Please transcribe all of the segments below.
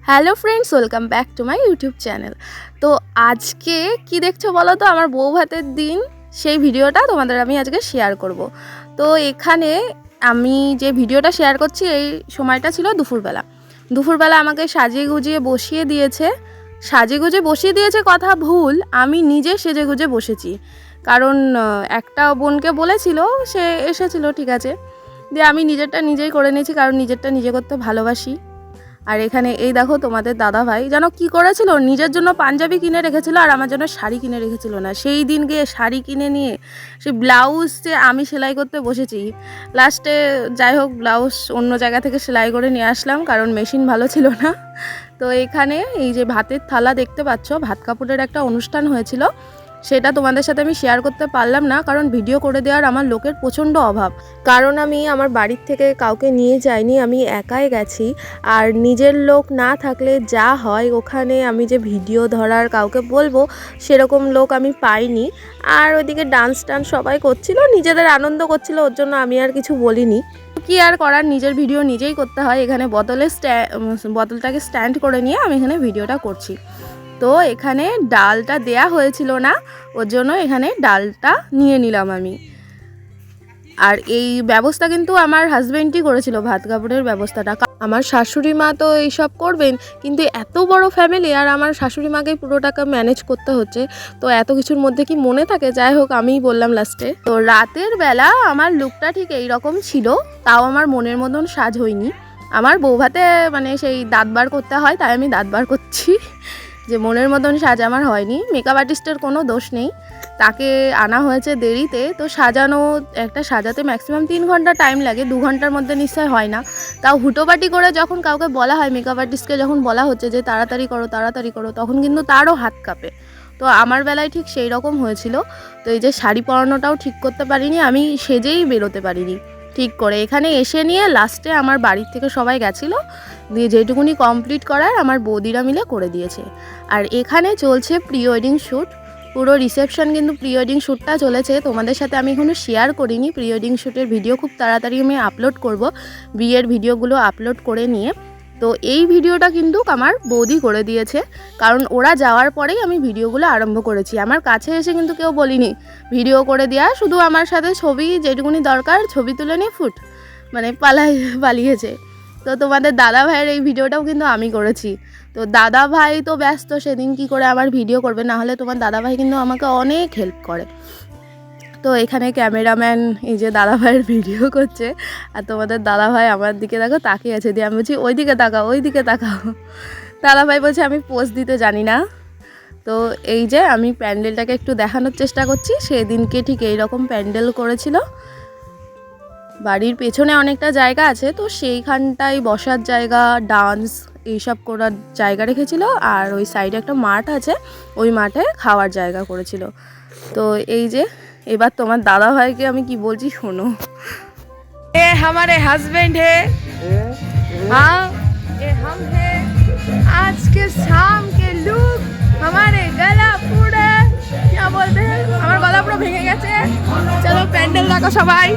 Hello friends, welcome back to my YouTube channel. তো আজকে কি দেখছো বলো তো, আমার বউ ভাতের দিন, সেই ভিডিওটা তোমাদের আমি আজকে শেয়ার করব। তো এখানে আমি যে ভিডিওটা শেয়ার করছি এই সময়টা ছিল দুপুরবেলা আমাকে সাজিয়ে গুজিয়ে বসিয়ে দিয়েছে। কথা ভুল, আমি নিজে সেজে গুজে বসেছি। কারণ একটা বোনকে বলেছিল, সে এসেছিল, ঠিক আছে, দিয়ে আমি নিজেরটা নিজেই করে নিয়েছি, কারণ নিজেরটা নিজে করতে ভালোবাসি। আর এখানে এই দেখো তোমাদের দাদা ভাই যেন কি করেছিল, নিজের জন্য পাঞ্জাবি কিনে রেখেছিল আর আমার জন্য শাড়ি কিনে রেখেছিল না। সেই দিন গিয়ে শাড়ি কিনে নিয়ে সেই ব্লাউজ যে আমি সেলাই করতে বসেছি, লাস্টে যাই হোক ব্লাউজ অন্য জায়গা থেকে সেলাই করে নিয়ে আসলাম, কারণ মেশিন ভালো ছিল না। তো এখানে এই যে ভাতের থালা দেখতে পাচ্ছ, ভাত কাপড়ের একটা অনুষ্ঠান হয়েছিল, সেটা তোমাদের সাথে আমি শেয়ার করতে পারলাম না, কারণ ভিডিও করে দেওয়ার আমার লোকের প্রচণ্ড অভাব। কারণ আমি আমার বাড়ির থেকে কাউকে নিয়ে যাইনি, আমি একাই গেছি। আর নিজের লোক না থাকলে যা হয়, ওখানে আমি যে ভিডিও ধরার কাউকে বলবো সেরকম লোক আমি পাইনি। আর ওইদিকে ডান্স সবাই করছিল, নিজেদের আনন্দ করছিল, ওর জন্য আমি আর কিছু বলিনি। কি আর করার, নিজের ভিডিও নিজেই করতে হয়। এখানে বোতলটাকে স্ট্যান্ড করে নিয়ে আমি এখানে ভিডিওটা করছি। তো এখানে ডালটা দেয়া হয়েছিল না, ওর জন্য এখানে ডালটা নিয়ে নিলাম আমি। আর এই ব্যবস্থা কিন্তু আমার হাজবেন্ডই করেছিল, ভাত কাপড়ের ব্যবস্থাটা। আমার শাশুড়ি মা তো এইসব করবেন, কিন্তু এত বড় ফ্যামিলি আর আমার শাশুড়ি মাকেই পুরোটাকে ম্যানেজ করতে হচ্ছে, তো এত কিছুর মধ্যে কি মনে থাকে। যাই হোক, আমিই বললাম লাস্টে। তো রাতের বেলা আমার লুকটা ঠিক এই রকম ছিল, তাও আমার মনের মতন সাজ হয়নি। আমার বউ ভাতে মানে সেই দাঁত বার করতে হয়, তাই আমি দাঁত বার করছি, যে মনের মতন সাজ আমার হয়নি। মেকআপ আর্টিস্টের কোনো দোষ নেই, তাকে আনা হয়েছে দেরিতে। তো সাজাতে ম্যাক্সিমাম 3 ঘন্টা টাইম লাগে, 2 ঘন্টার মধ্যে নিশ্চয় হয় না। তাও হুটোপাটি করে যখন কাউকে বলা হয়, মেকআপ আর্টিস্টকে যখন বলা হচ্ছে যে তাড়াতাড়ি করো, তখন কিন্তু তারও হাত কাঁপে। তো আমার বেলায় ঠিক সেই রকম হয়েছিল। তো এই যে শাড়ি পরানোটাও ঠিক করতে পারিনি, আমি সেজেই বেরোতে পারিনি ঠিক করে। এখানে এসে নিয়ে লাস্টে আমার বাড়ির থেকে সবাই গেছিলো, দিয়ে যেটুকুনি কমপ্লিট করার আমার বৌদিরা মিলে করে দিয়েছে। আর এখানে চলছে প্রি ওয়েডিং শ্যুট, পুরো রিসেপশন কিন্তু প্রি ওয়েডিং শ্যুটটা চলেছে। তোমাদের সাথে আমি এখনো শেয়ার করিনি, প্রি ওয়েডিং শ্যুটের ভিডিও খুব তাড়াতাড়ি আমি আপলোড করব, বিয়ের ভিডিওগুলো আপলোড করে নিয়ে। তো এই ভিডিওটা কিন্তু আমার বৌদি করে দিয়েছে, কারণ ওরা যাওয়ার পরেই আমি ভিডিওগুলো আরম্ভ করেছি। আমার কাছে এসে কিন্তু কেউ বলিনি ভিডিও করে দেওয়া, শুধু আমার সাথে ছবি যেটুকুনি দরকার ছবি তুলে নিয়ে মানে পালিয়েছে। তো তোমাদের দাদা ভাইয়ের এই ভিডিওটাও কিন্তু আমি করেছি। তো দাদা ভাই তো ব্যস্ত, সেদিন কি করে আমার ভিডিও করবে, না হলে তোমার দাদা ভাই কিন্তু আমাকে অনেক হেল্প করে। তো এখানে ক্যামেরাম্যান এই যে দাদা ভাইয়ের ভিডিও করছে, আর তোমাদের দাদা ভাই আমার দিকে দেখো তাকিয়ে আছে, দিয়ে আমি বলছি ওই দিকে তাকাও। দাদা ভাই বলছে আমি পোজ দিতে জানি না। তো এই যে আমি প্যান্ডেলটাকে একটু দেখানোর চেষ্টা করছি, সেদিনকে ঠিক এইরকম প্যান্ডেল করেছিল। বাড়ির পেছনে অনেকটা জায়গা আছে, তো সেইখানটায় বসার জায়গা, ডান্স এইসব করার জায়গা রেখেছিল। আর ওই সাইডে একটা মাঠ আছে, ওই মাঠে খাওয়ার জায়গা করেছিল। তো এই যে এবার তোমার দাদা ভাইকে আমি কি বলছি শোনো। এ हमारे हस्बैंड है, हाँ ये हम है, आज के शाम के लुक हमारे गला पूरा क्या बोलते हैं, আমার গলা পুরো ভেঙে গেছে। চলো প্যান্ডেল দেখো সবাই।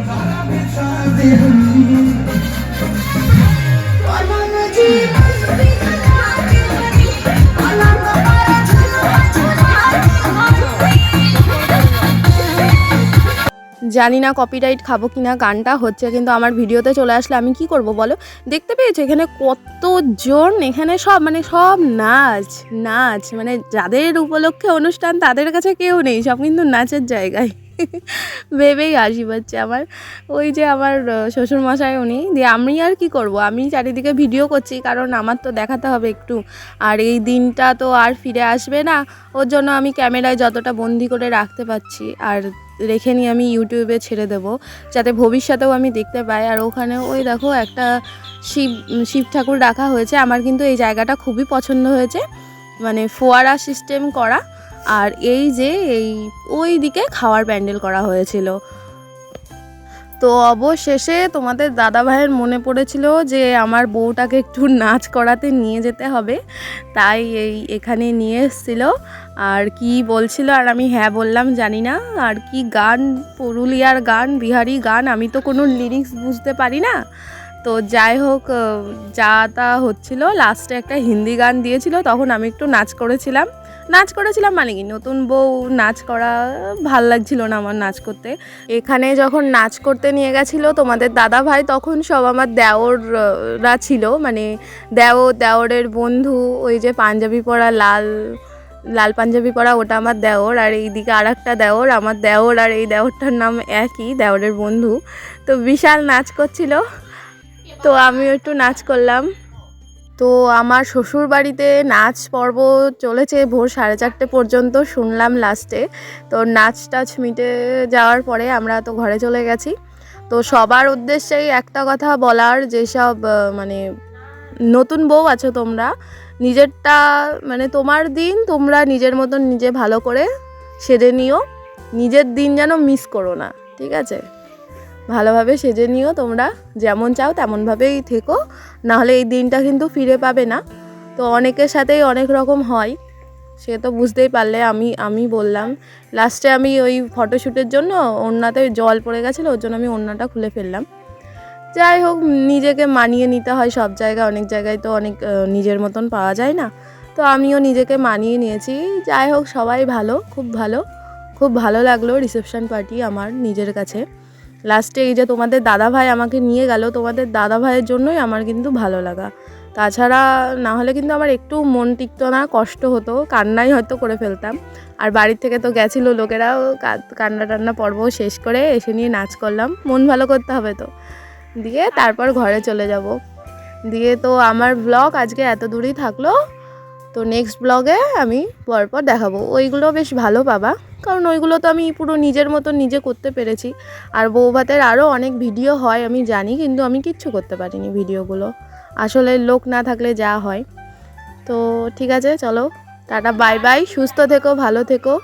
জানি না কপিরাইট খাবো কিনা, গানটা হচ্ছে কিন্তু আমার ভিডিওতে চলে আসলে আমি কি করব বলো। দেখতে পেয়েছো এখানে কতজন, এখানে সব নাচ, মানে যাদের উপলক্ষে অনুষ্ঠান তাদের কাছে কেউ নেই, সব কিন্তু নাচের জায়গায়। ভেবেই হাসি পাচ্ছে আমার। ওই যে আমার শ্বশুরমশাই উনি, দিয়ে আমি আর কি করব, আমি চারিদিকে ভিডিও করছি, কারণ আমার তো দেখাতে হবে একটু। আর এই দিনটা তো আর ফিরে আসবে না, ওর জন্য আমি ক্যামেরায় যতটা বন্দি করে রাখতে পারছি আর রেখে নিয়ে আমি ইউটিউবে ছেড়ে দেবো, যাতে ভবিষ্যতেও আমি দেখতে পাই। আর ওখানে ওই দেখো একটা শিব ঠাকুর রাখা হয়েছে, আমার কিন্তু এই জায়গাটা খুবই পছন্দ হয়েছে, মানে ফোয়ারা সিস্টেম করা। আর এই যে ওই দিকে খাওয়ার প্যান্ডেল করা হয়েছিল। তো অবশেষে তোমাদের দাদা ভাইয়ের মনে পড়েছিল যে আমার বউটাকে একটু নাচ করাতে নিয়ে যেতে হবে, তাই এখানে নিয়ে এসেছিল। আর কি বলছিল আর আমি হ্যাঁ বললাম, জানি না। আর কি গান, পুরুলিয়ার গান, বিহারি গান, আমি তো কোনো লিরিক্স বুঝতে পারি না। তো যাই হোক, যা তা হচ্ছিল, লাস্টে একটা হিন্দি গান দিয়েছিল, তখন আমি একটু নাচ করেছিলাম মানে কি, নতুন বউ নাচ করা ভাল লাগছিল না আমার নাচ করতে। এখানে যখন নাচ করতে নিয়ে গেছিলো তোমাদের দাদা ভাই, তখন সব আমার দেওররা ছিল, মানে দেওরের বন্ধু, ওই যে পাঞ্জাবি পরা লাল পাঞ্জাবি পরা, ওটা আমার দেওর, আর এইদিকে আর একটা দেওর, আমার দেওর আর এই দেওরটার নাম একই, দেওরের বন্ধু। তো বিশাল নাচ করছিল, তো আমিও একটু নাচ করলাম। তো আমার শ্বশুর বাড়িতে নাচ পর্ব চলেছে ভোর 4:30 পর্যন্ত শুনলাম লাস্টে। তো নাচ টাচ মিটে যাওয়ার পরে আমরা তো ঘরে চলে গেছি। তো সবার উদ্দেশ্যেই একটা কথা বলার, যেসব মানে নতুন বউ আছো তোমরা, নিজেরটা মানে তোমার দিন তোমরা নিজের মতন নিজে ভালো করে সেজে নিও, নিজের দিন যেন মিস করো না, ঠিক আছে? ভালোভাবে সেজে নিও, তোমরা যেমন চাও তেমনভাবেই থেকো, নাহলে এই দিনটা কিন্তু ফিরে পাবে না। তো অনেকের সাথেই অনেক রকম হয়, সে তো বুঝতেই পারলে। আমি বললাম লাস্টে, আমি ওই ফটোশ্যুটের জন্য ওড়নাতে জল পড়ে গেছিলো, ওর জন্য আমি ওড়নাটা খুলে ফেললাম। যাই হোক, নিজেকে মানিয়ে নিতে হয় সব জায়গায়, অনেক জায়গায় তো অনেক নিজের মতন পাওয়া যায় না, তো আমিও নিজেকে মানিয়ে নিয়েছি। যাই হোক, সবাই ভালো, খুব ভালো লাগলো রিসেপশন পার্টি আমার নিজের কাছে। লাস্টে এই যে তোমাদের দাদা ভাই আমাকে নিয়ে গেল, তোমাদের দাদা ভাইয়ের জন্যই আমার কিন্তু ভালো লাগা, তাছাড়া না হলে কিন্তু আমার একটু মন টিকতো না, কষ্ট হতো, কান্নাই হয়তো করে ফেলতাম। আর বাড়ির থেকে তো গেছিলো লোকেরাও, কান্না টান্না পর্ব শেষ করে এসে নিয়ে নাচ করলাম, মন ভালো করতে হবে তো। দিয়ে তারপর ঘরে চলে যাব। দিয়ে তো আমার ব্লগ আজকে এত দূরই থাকলো, তো নেক্সট ব্লগে আমি পরপর দেখাবো। ওইগুলো বেশ ভালো পাবা, কারণ ওইগুলো তো আমি পুরো নিজের মতো নিজে করতে পেরেছি। আর বউ ভাতের আরও অনেক ভিডিও হয় আমি জানি, কিন্তু আমি কিচ্ছু করতে পারিনি ভিডিওগুলো, আসলে লোক না থাকলে যা হয়। তো ঠিক আছে, চলো টাটা, বাই বাই, সুস্থ থেকো, ভালো থেকো।